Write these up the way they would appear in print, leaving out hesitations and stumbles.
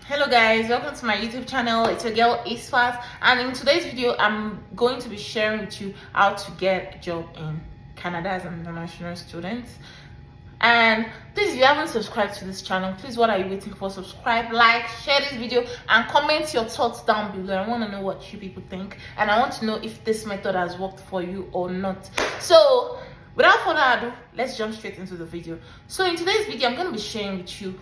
Hello guys, welcome to my YouTube channel. It's your girl Iswat, and in today's video I'm going to be sharing with you how to get a job in Canada as an international student. And please, if you haven't subscribed to this channel, please, what are you waiting for? Subscribe, like, share this video, and comment your thoughts down below. I want to know what you people think, and I want to know if this method has worked for you or not. So without further ado, let's jump straight into the video. So in today's video I'm going to be sharing with you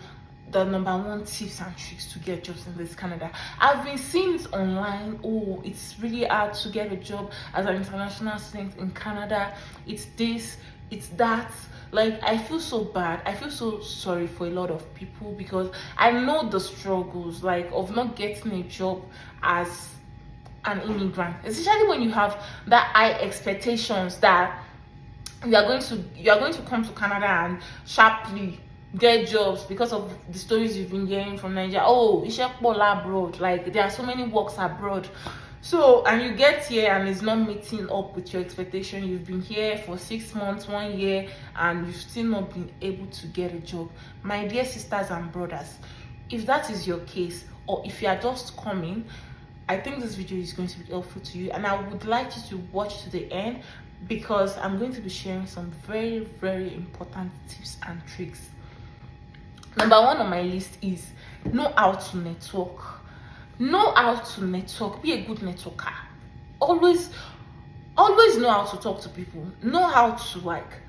the #1 tips and tricks to get jobs in this Canada. I've been seeing it online. Oh, it's really hard to get a job as an international student in Canada. It's this, it's that. Like, I feel so bad. I feel so sorry for a lot of people because I know the struggles, like, of not getting a job as an immigrant, especially when you have that high expectations that you are going to come to Canada and sharply get jobs because of the stories you've been hearing from Nigeria. Oh, Ishekbola abroad, like there are so many works abroad. So, and you get here and it's not meeting up with your expectation. You've been here for 6 months, 1 year, and you've still not been able to get a job. My dear sisters and brothers, if that is your case, or if you are just coming, I think this video is going to be helpful to you, and I would like you to watch to the end because I'm going to be sharing some very, very important tips and tricks. #1 on my list is know how to network. Know how to network. Be a good networker. Always know how to talk to people. Know how to, like,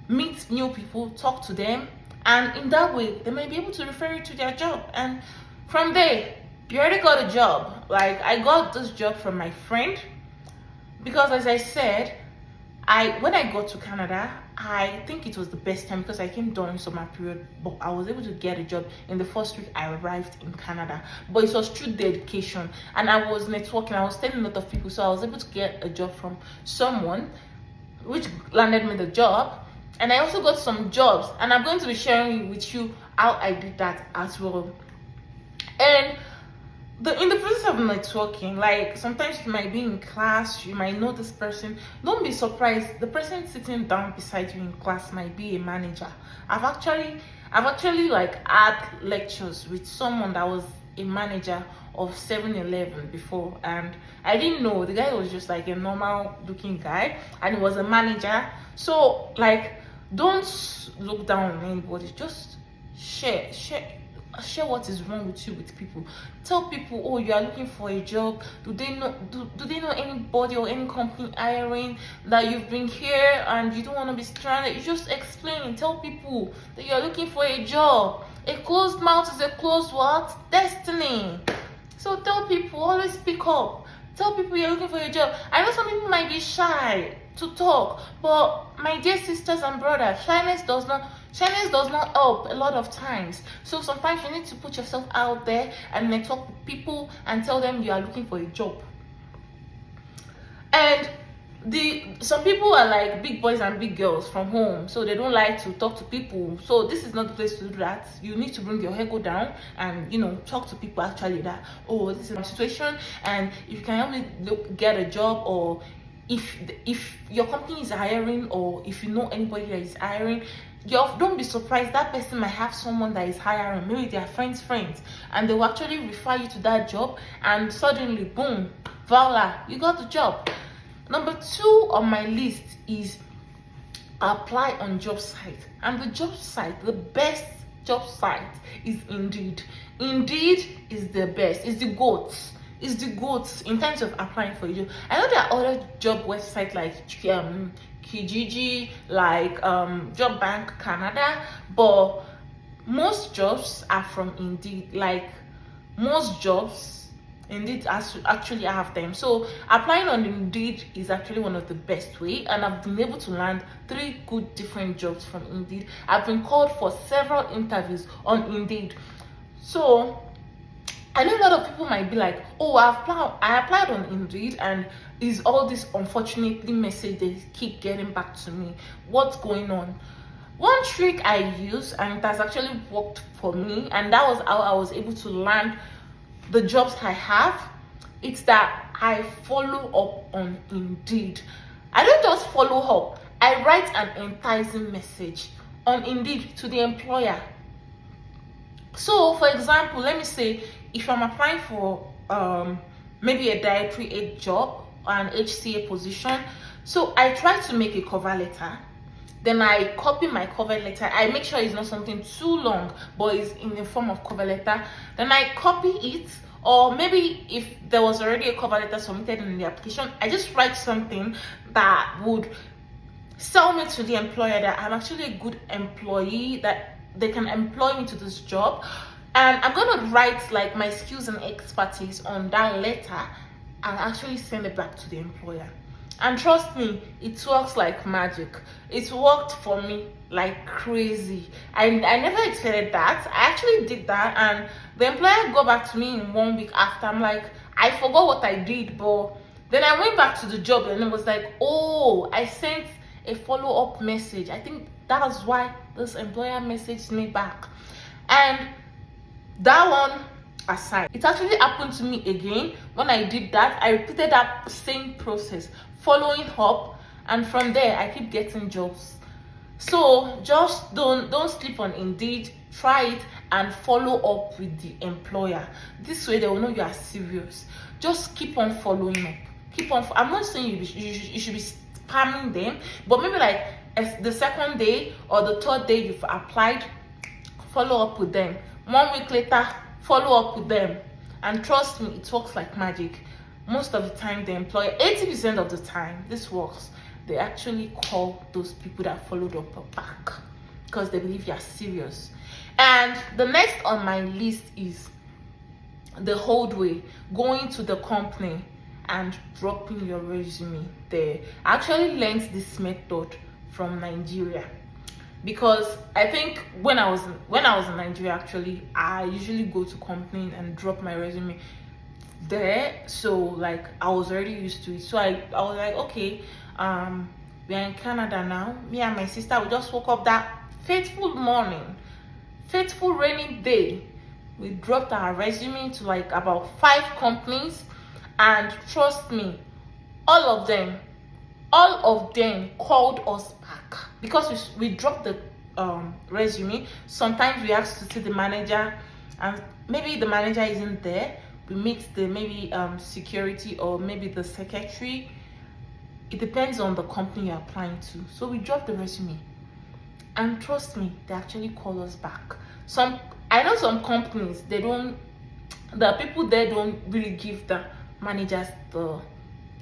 meet new people, talk to them, and in that way they might be able to refer you to their job, and from there you already got a job. Like, I got this job from my friend because, as I said, when I got to Canada, I think it was the best time because I came during summer period, but I was able to get a job in the first week I arrived in Canada. But it was through dedication, and I was networking. I was telling a lot of people, so I was able to get a job from someone, which landed me the job. And I also got some jobs, and I'm going to be sharing with you how I did that as well. And in the process of networking, like, sometimes you might be in class, you might know this person. Don't be surprised, the person sitting down beside you in class might be a manager. I've actually like had lectures with someone that was a manager of 7-Eleven before, and I didn't know. The guy was just like a normal looking guy, and he was a manager. So, like, don't look down on anybody, just share what is wrong with you with people. Tell people, oh, you are looking for a job. Do they know anybody or any company hiring, that you've been here and you don't want to be stranded? You just explain. Tell people that you're looking for a job. A closed mouth is a closed what? Destiny. So tell people, always speak up. Tell people you're looking for a job. I know some people might be shy to talk, but my dear sisters and brothers, shyness does not help a lot of times. So sometimes you need to put yourself out there and network with people and tell them you are looking for a job. And some people are like big boys and big girls from home, so they don't like to talk to people. So this is not the place to do that. You need to bring your ego down and, you know, talk to people actually that, oh, this is my situation, and if you can help me get a job, or if your company is hiring, or if you know anybody that is hiring, don't be surprised. That person might have someone that is hiring, maybe their friends, and they will actually refer you to that job, and suddenly, boom, voila, you got the job. #2 on my list is apply on job site. And the best job site is Indeed. Indeed is the best. It's the goats. It's the goats in terms of applying for a job. I know there are other job websites like Kijiji, like Job Bank Canada, but most jobs are from Indeed. Like, most jobs, Indeed actually have them. So applying on Indeed is actually one of the best way, and I've been able to land 3 good different jobs from Indeed. I've been called for several interviews on Indeed. So I know a lot of people might be like, oh, I applied on Indeed, and is all this unfortunately message they keep getting back to me. What's going on? One trick I use, and it has actually worked for me, and that was how I was able to land the jobs I have. It's that I follow up on Indeed. I don't just follow up, I write an enticing message on Indeed to the employer. So for example, let me say if I'm applying for maybe a dietary aid job or an HCA position, so I try to make a cover letter. Then I copy my cover letter. I make sure it's not something too long, but it's in the form of cover letter. Then I copy it, or maybe if there was already a cover letter submitted in the application, I just write something that would sell me to the employer that I'm actually a good employee, that they can employ me to this job. And I'm gonna write like my skills and expertise on that letter and actually send it back to the employer. And trust me, it works like magic. It worked for me like crazy. I never expected that. I actually did that, and the employer got back to me in 1 week after. I'm like, I forgot what I did, but then I went back to the job and it was like, oh, I sent a follow-up message. I think that's why this employer messaged me back. And that one aside, it actually happened to me again. When I did that, I repeated that same process, following up, and from there I keep getting jobs. So just don't sleep on Indeed. Try it and follow up with the employer. This way they will know you are serious. Just keep on following up. I'm not saying you should be spamming them, but maybe like as the second day or the third day you've applied, follow up with them. 1 week later, follow up with them. And trust me, it works like magic. Most of the time the employer, 80% of the time this works, they actually call those people that followed up back because they believe you're serious. And the next on my list is the Holdway, going to the company and dropping your resume there. I actually learned this method from Nigeria, because I think when I was in Nigeria, actually I usually go to company and drop my resume there. So like I was already used to it. So I was like, okay, we are in Canada now. Me and my sister, we just woke up that fateful morning, fateful rainy day. We dropped our resume to like about 5 companies, and trust me, all of them called us back because we dropped the resume. Sometimes we ask to see the manager, and maybe the manager isn't there. We meet the maybe security or maybe the secretary. It depends on the company you're applying to. So we dropped the resume, and trust me, they actually call us back. I know some companies, the people there don't really give the managers the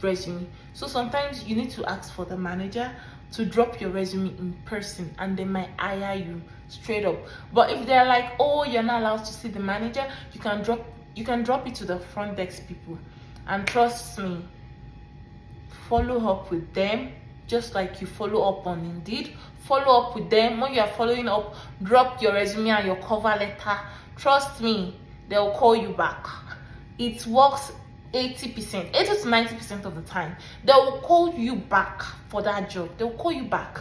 resume. So sometimes you need to ask for the manager to drop your resume in person, and they might hire you straight up. But if they're like, oh, you're not allowed to see the manager, you can drop it to the front desk people. And trust me, follow up with them just like you follow up on Indeed. Follow up with them. When you are following up, drop your resume and your cover letter. Trust me, they'll call you back. It works 80 to 90% of the time. They will call you back for that job. They will call you back.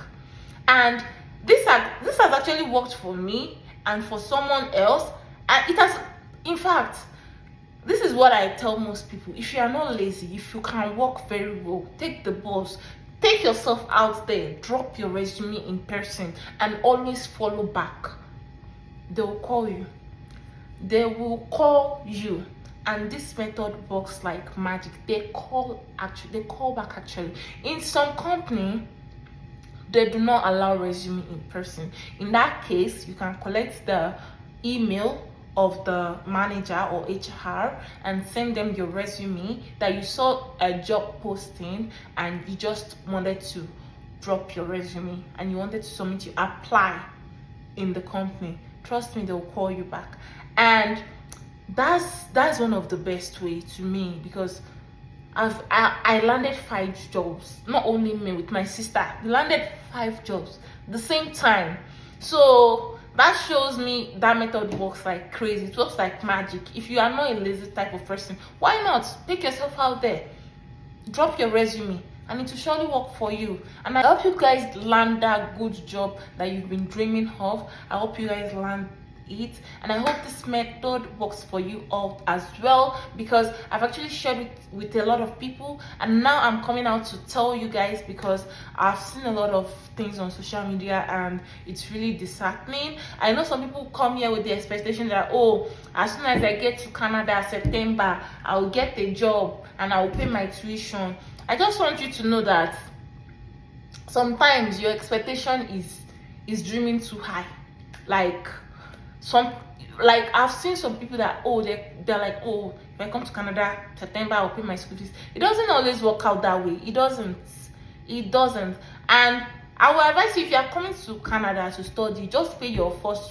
And this has actually worked for me and for someone else. And it has, in fact, this is what I tell most people. If you are not lazy, if you can work very well, take the bus, take yourself out there, drop your resume in person, and always follow back. They will call you. They will call you. And this method works like magic. They call back actually. In some company, they do not allow resume in person. In that case, you can collect the email of the manager or HR and send them your resume that you saw a job posting and you just wanted to drop your resume and you wanted to submit, you apply in the company. Trust me, they'll call you back. And that's one of the best way to me, because I landed 5 jobs. Not only me, with my sister, we landed 5 jobs at the same time. So that shows me that method works like crazy. It works like magic. If you are not a lazy type of person, why not take yourself out there, drop your resume, and it will surely work for you. And I hope you guys land that good job that you've been dreaming of. I hope you guys land it, and I hope this method works for you all as well, because I've actually shared it with a lot of people, and now I'm coming out to tell you guys because I've seen a lot of things on social media and it's really disheartening. I know some people come here with the expectation that, oh, as soon as I get to Canada September, I'll get a job and I'll pay my tuition. I just want you to know that sometimes your expectation is dreaming too high. Like I've seen some people that, oh, they're like, oh, if I come to Canada September, I'll pay my school fees. It doesn't always work out that way. It doesn't. And I will advise you, if you are coming to Canada to study, just pay your first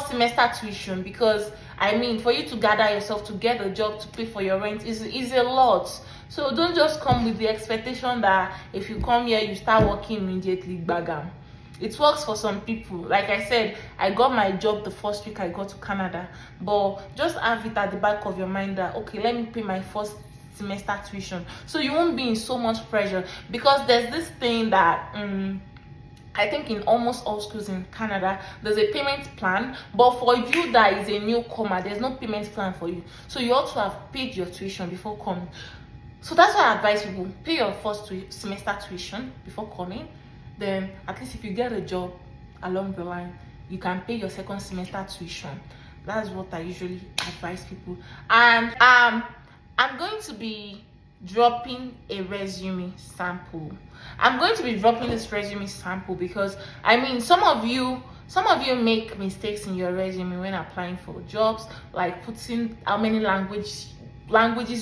semester tuition, because I mean, for you to gather yourself to get a job to pay for your rent is a lot. So don't just come with the expectation that if you come here you start working immediately. Bagam. It works for some people. Like I said, I got my job the first week I got to Canada, but just have it at the back of your mind that, okay, let me pay my first semester tuition, so you won't be in so much pressure. Because there's this thing that I think in almost all schools in Canada, there's a payment plan, but for you that is a newcomer, there's no payment plan for you. So you ought to have paid your tuition before coming. So that's why I advise people, pay your first semester tuition before coming. Then at least if you get a job along the line, you can pay your second semester tuition. That's what I usually advise people. And I'm going to be dropping a resume sample. I'm going to be dropping this resume sample because I mean, some of you make mistakes in your resume when applying for jobs, like putting how many languages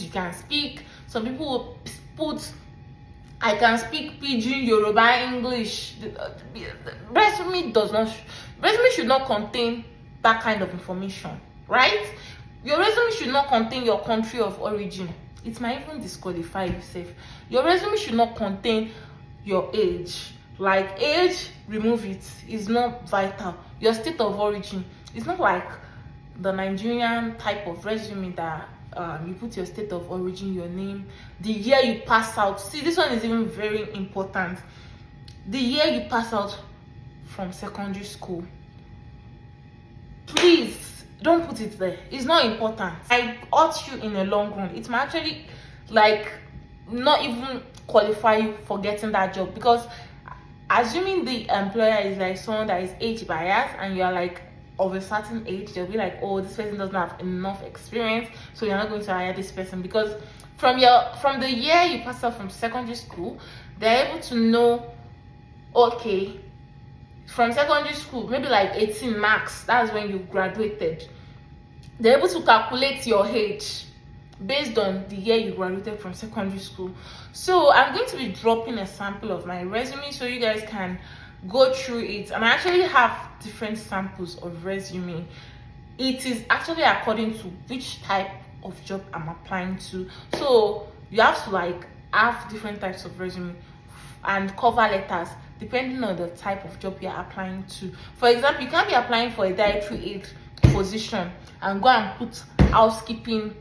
you can speak. Some people will put, I can speak Pidgin, Yoruba, English. Resume should not contain that kind of information, right? Your resume should not contain your country of origin. It might even disqualify you safe. Your resume should not contain your age. Like age, remove it. It's not vital. Your state of origin. It's not like the Nigerian type of resume that you put your state of origin, your name, the year you pass out. See, this one is even very important. The year you pass out from secondary school. Please don't put it there. It's not important. I urge you in the long run. It might actually like not even qualify you for getting that job, because assuming the employer is like someone that is age biased and you're like of a certain age, they'll be like, oh, this person doesn't have enough experience, so you're not going to hire this person. Because from the year you pass out from secondary school, they're able to know, okay, from secondary school, maybe like 18 max, that's when you graduated. They're able to calculate your age based on the year you graduated from secondary school. So I'm going to be dropping a sample of my resume so you guys can go through it. And I actually have different samples of resume. It is actually according to which type of job I'm applying to. So you have to like have different types of resume and cover letters depending on the type of job you're applying to. For example, you can't be applying for a dietary aid position and go and put housekeeping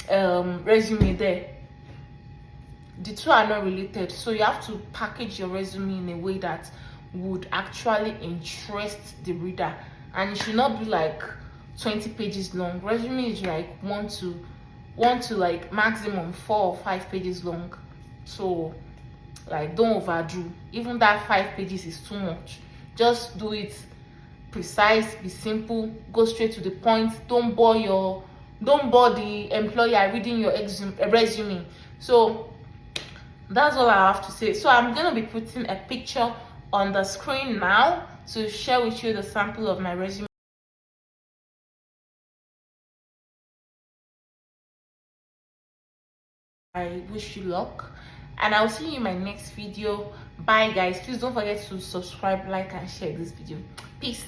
resume there. The two are not related, so you have to package your resume in a way that would actually interest the reader, and it should not be like 20 pages long. Resume is like one to like maximum 4 or 5 pages long. So like don't overdo. Even that 5 pages is too much. Just do it precise, be simple, go straight to the point. Don't bore the employer reading your resume. So that's all I have to say. So I'm gonna be putting a picture on the screen now to share with you the sample of my resume. I wish you luck, and I'll see you in my next video. Bye guys. Please don't forget to subscribe, like, and share this video. Peace.